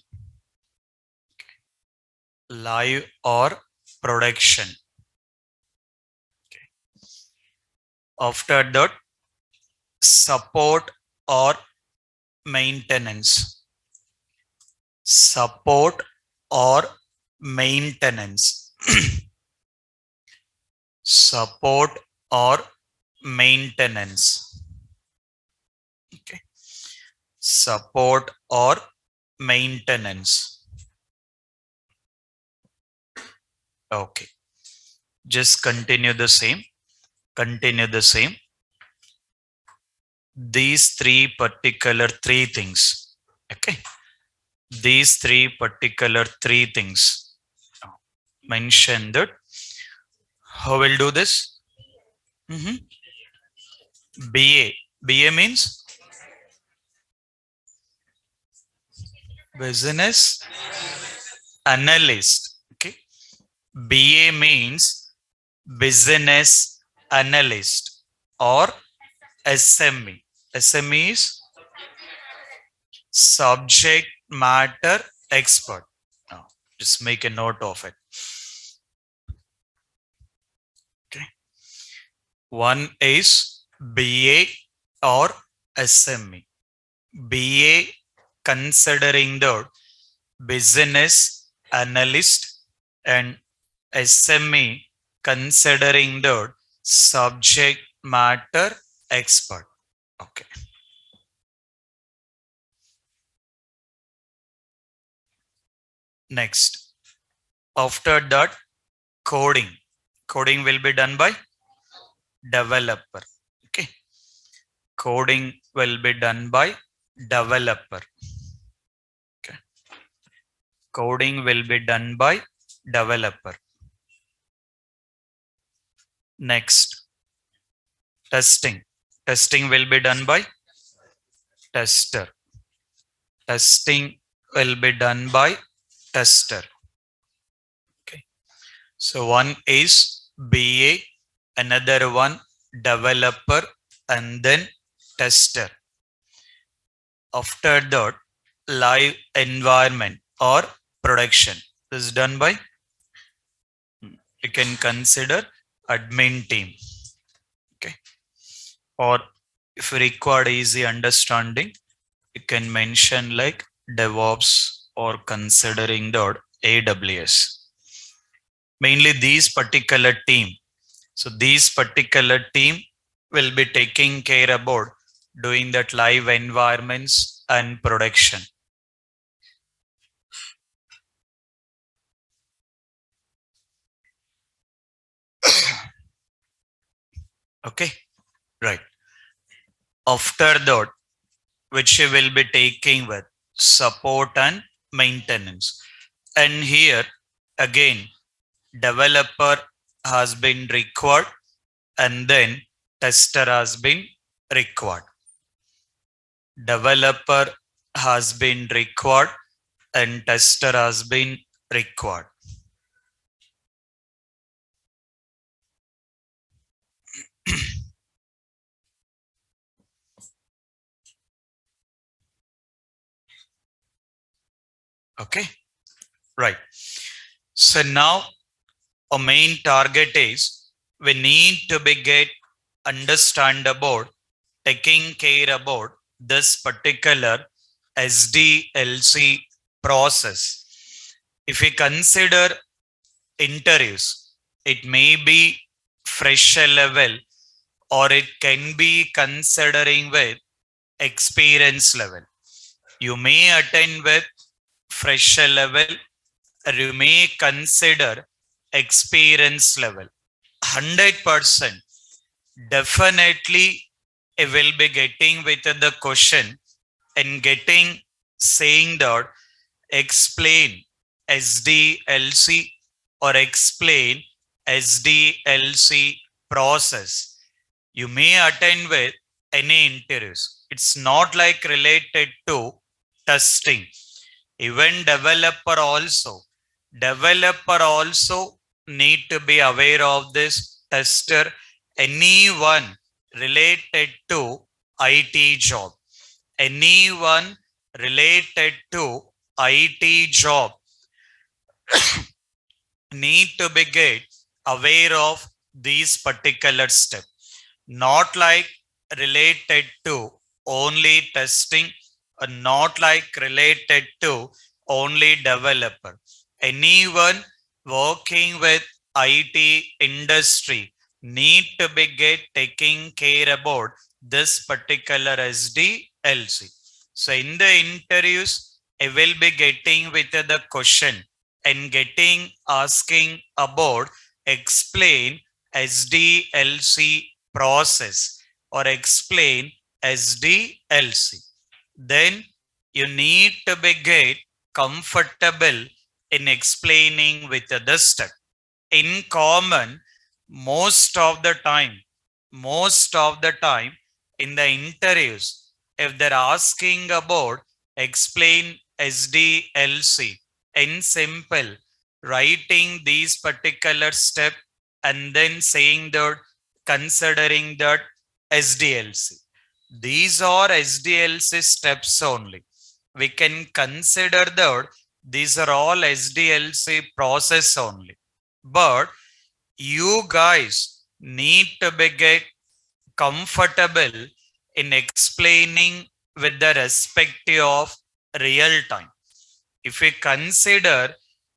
Live or production. Okay. After that, support or maintenance. Support or maintenance. Support or maintenance. Okay. Support or maintenance. Okay. Just continue the same. Continue the same. These three things. Okay. These three things. Mention that. How will do this? BA. BA means business analyst. Okay. BA means business analyst or SME. SME is subject matter expert. Now, just make a note of it. Okay. One is BA or SME. BA considering the business analyst and SME considering the subject matter expert. Okay. Next, after that, coding. Coding will be done by developer. Okay. Coding will be done by developer. Okay. Coding will be done by developer. Next, testing. Testing will be done by tester. Testing will be done by tester. Okay. So one is BA, another one developer, and then tester. After that, live environment or production is done by, you can consider admin team. Okay. Or if required easy understanding, you can mention like DevOps or considering the AWS. Mainly these particular team. So these particular team will be taking care about doing that live environments and production. Okay, right. After that, which you will be taking with support and maintenance. And here again, developer has been required and then tester has been required. Developer has been required and tester has been required. Okay, right. So now a main target is we need to be get understand about taking care about this particular SDLC process. If we consider interviews, it may be fresher level or it can be considering with experience level. You may attend with fresher level or you may consider experience level. 100% definitely it will be getting with the question and getting saying that explain SDLC or explain SDLC process. You may attend with any interviews. It's not like related to testing. Even developer also need to be aware of this tester. Anyone related to IT job, anyone related to IT job need to be get aware of these particular steps. Not like related to only testing, or not like related to only developer. Anyone working with IT industry need to be get taking care about this particular SDLC. So in the interviews, I will be getting with the question and getting asking about explain SDLC process or explain SDLC. Then you need to be get comfortable in explaining with the step. In common, most of the time in the interviews, if they're asking about explain SDLC in simple, writing these particular step and then saying that considering that SDLC. These are SDLC steps only. we can consider that these are all SDLC process only. But you guys need to be get comfortable in explaining with the perspective of real time. If we consider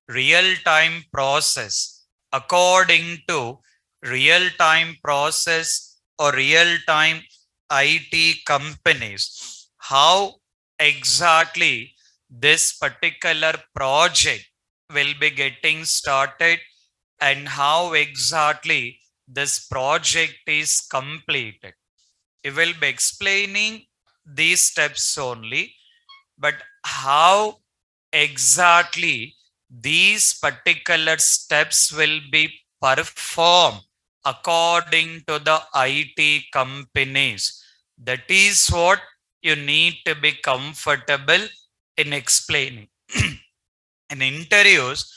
real time process according to real time process or real time IT companies, how exactly this particular project will be getting started and how exactly this project is completed. We will be explaining these steps only, but how exactly these particular steps will be performed according to the IT companies. That is what you need to be comfortable in explaining. In interviews,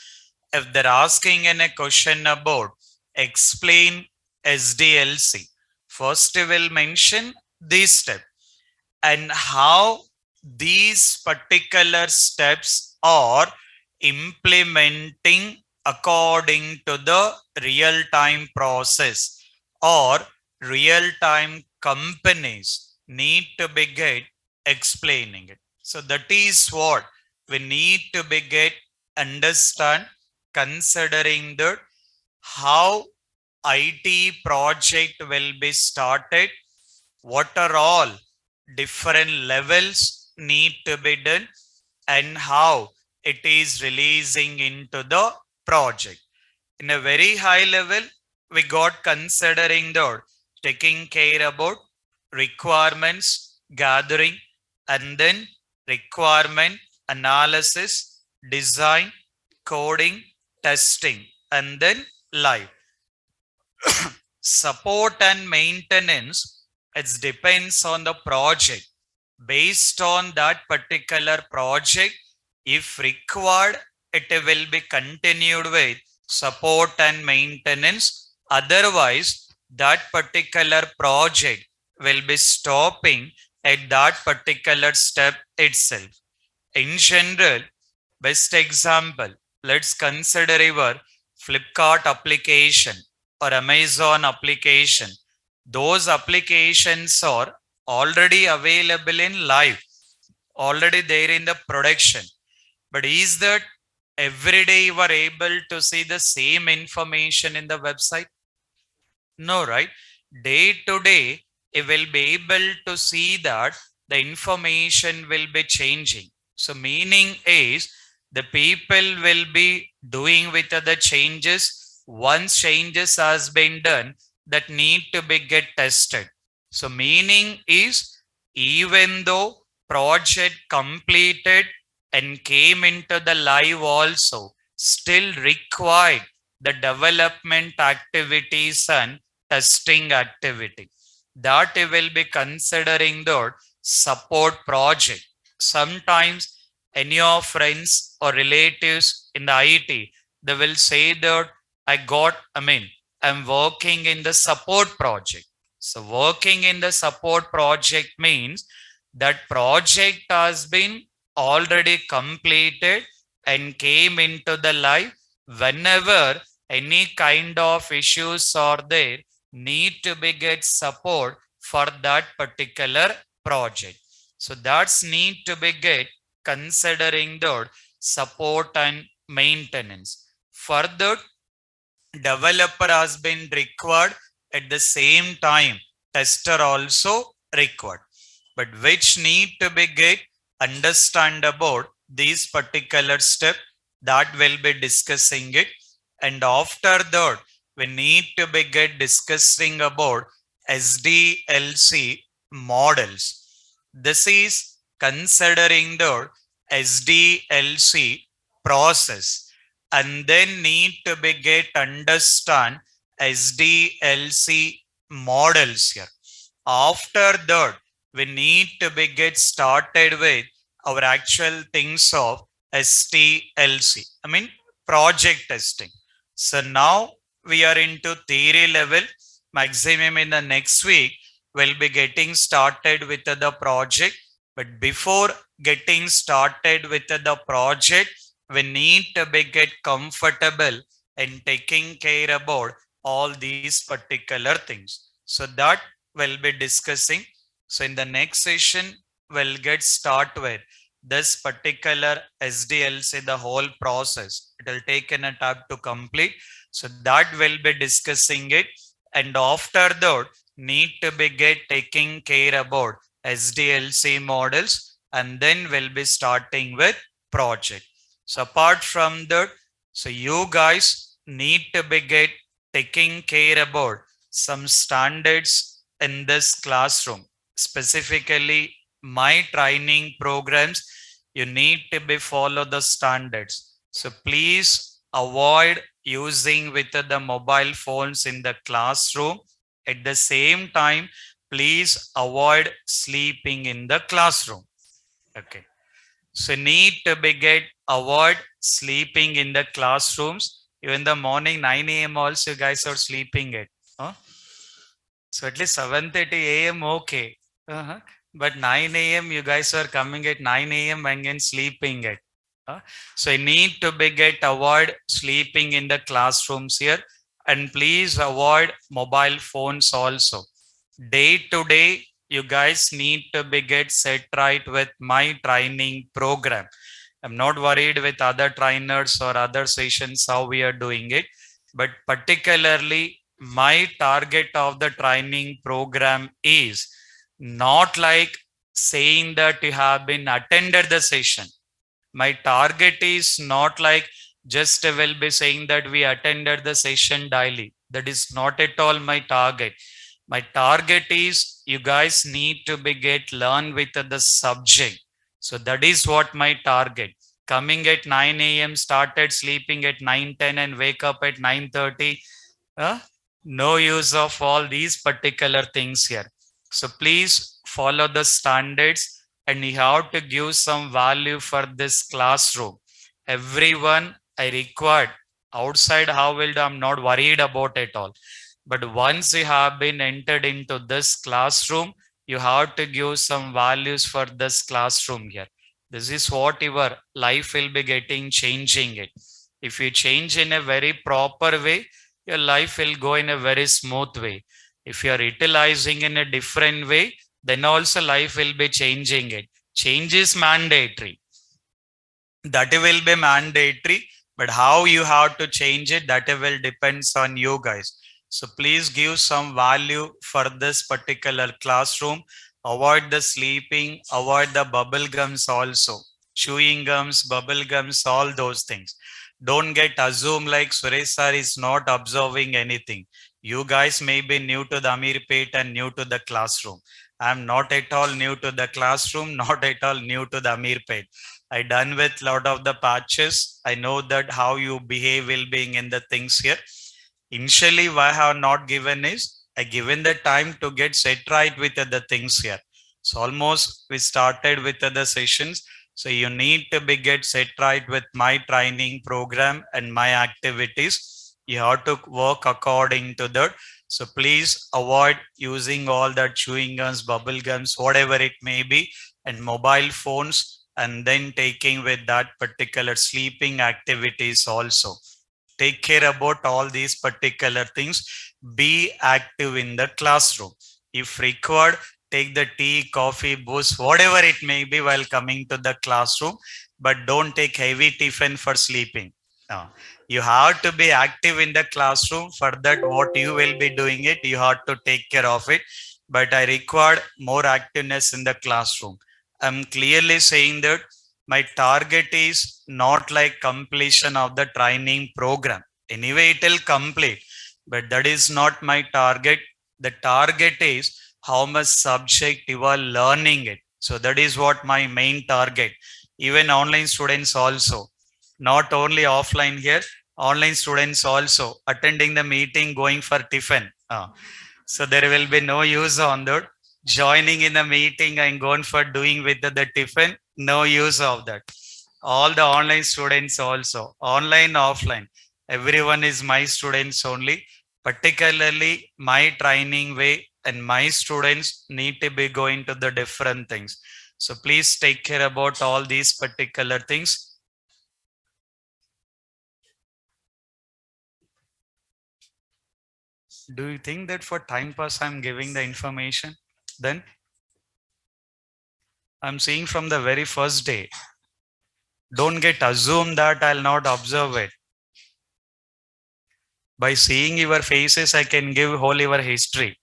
if they're asking in a question about explain SDLC, first we will mention this step and how these particular steps are implementing according to the real time process or real time companies need to be get explaining it. So that is what we need to be get understand, considering that how IT project will be started, what are all different levels need to be done, and how it is releasing into the project. In a very high level, we got considering the taking care about requirements gathering, and then requirement analysis, design, coding, testing, and then live. Support and maintenance, it depends on the project. Based on that particular project, if required, it will be continued with support and maintenance. Otherwise, that particular project will be stopping at that particular step itself. In general, best example, let's consider your Flipkart application or Amazon application. Those applications are already available in live, already there in the production. But is that every day you are able to see the same information in the website? No, right? Day to day, you will be able to see that the information will be changing. So, meaning is the people will be doing with the changes. Once changes has been done, that need to be get tested. So, meaning is even though project completed and came into the live also, still required the development activities and testing activity. That you will be considering the support project. Sometimes any of friends or relatives in the IT, they will say that I'm working in the support project. So working in the support project means that project has been already completed and came into the live. Whenever any kind of issues are there, need to be get support for that particular project. So that's need to be get considering the support and maintenance. Further, developer has been required, at the same time tester also required, but which need to be get understand about these particular step, that will be discussing it. And after that, we need to be get discussing about SDLC models. This is considering the SDLC process, and then need to be get understand SDLC models here. After that, we need to be get started with our actual things of STLC. I mean project testing. So now we are into theory level. Maximum in the next week we'll be getting started with the project. But before getting started with the project, we need to be get comfortable in taking care about all these particular things. So that we'll be discussing. So in the next session, we'll get start with this particular SDLC, the whole process. It will take a time to complete. So that we'll be discussing it. And after that, need to be get taking care about SDLC models, and then we'll be starting with project. So apart from that, so you guys need to be get taking care about some standards in this classroom. Specifically, my training programs, you need to be follow the standards. So please avoid using with the mobile phones in the classroom. At the same time, please avoid sleeping in the classroom. Okay. So need to be get avoid sleeping in the classrooms. Even the morning 9 a.m. also you guys are sleeping it. Huh? So at least 7:30 a.m. okay. Uh-huh. But 9 a.m. you guys are coming at 9 a.m. and then sleeping it. So you need to be get avoid sleeping in the classrooms here, and please avoid mobile phones also. Day to day, you guys need to be get set right with my training program. I'm not worried with other trainers or other sessions how we are doing it, but particularly my target of the training program is not like saying that you have been attended the session. My target is not like just will be saying that we attended the session daily. That is not at all my target. My target is you guys need to be get learn with the subject. So that is what my target. Coming at 9 a.m., started sleeping at 9:10 and wake up at 9:30. Uh, no use of all these particular things here. So please follow the standards, and you have to give some value for this classroom. Everyone I required outside how will I'm not worried about it all. But once you have been entered into this classroom, you have to give some values for this classroom here. This is what your life will be getting changing it. If you change in a very proper way, your life will go in a very smooth way. If you are utilizing in a different way, then also life will be changing it. Change is mandatory. That will be mandatory, but how you have to change it, that will depends on you guys. So please give some value for this particular classroom. Avoid the sleeping, avoid the bubble gums also, chewing gums, bubble gums, all those things. Don't get assumed like Suresh sir is not observing anything. You guys may be new to the Amirpet and new to the classroom. I'm not at all new to the classroom, not at all new to the Amirpet. I done with lot of the patches. I know that how you behave will be in the things here. Initially, why I have not given is I given the time to get set right with the things here. So almost we started with the sessions. So you need to be get set right with my training program and my activities. You have to work according to that. So please avoid using all that chewing gums, bubble gums, whatever it may be, and mobile phones, and then taking with that particular sleeping activities also. Take care about all these particular things. Be active in the classroom. If required, take the tea, coffee, boost, whatever it may be while coming to the classroom, but don't take heavy tiffin for sleeping. No. You have to be active in the classroom. For that, what you will be doing it, you have to take care of it. But I require more activeness in the classroom. I'm clearly saying that my target is not like completion of the training program. Anyway, it will complete, but that is not my target. The target is how much subject you are learning it. So that is what my main target. Even online students also, not only offline here, online students also attending the meeting, going for tiffin. So there will be no use on that. Joining in the meeting and going for doing with the tiffin, no use of that. All the online students also, online, offline, everyone is my students only. Particularly my training way and my students need to be going to the different things. So please take care about all these particular things. Do you think that for time pass I'm giving the information? Then I'm seeing from the very first day. Don't get assumed that I'll not observe it. By seeing your faces, I can give whole your history.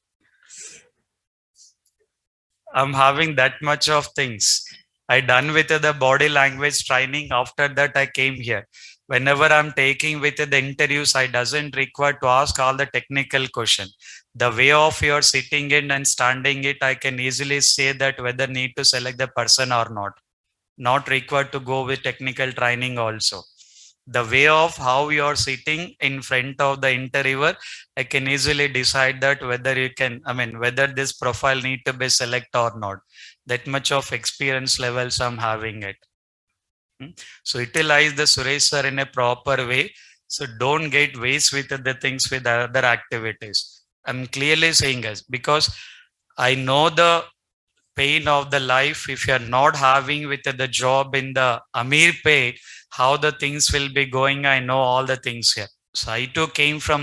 I'm having that much of things. I done with the body language training. After that, I came here. Whenever I'm taking with the interviews, I doesn't require to ask all the technical question. The way of your sitting in and standing it, I can easily say that whether need to select the person or not. Not required to go with technical training also. The way of how you are sitting in front of the interviewer, I can easily decide that whether you can, I mean, whether this profile need to be select or not. That much of experience levels I'm having it. So utilize the Suresh sir in a proper way. So don't get waste with the things with other activities. I'm clearly saying this because I know the pain of the life if you're not having with the job in the Amir pay, how the things will be going. I know all the things here. So I too came from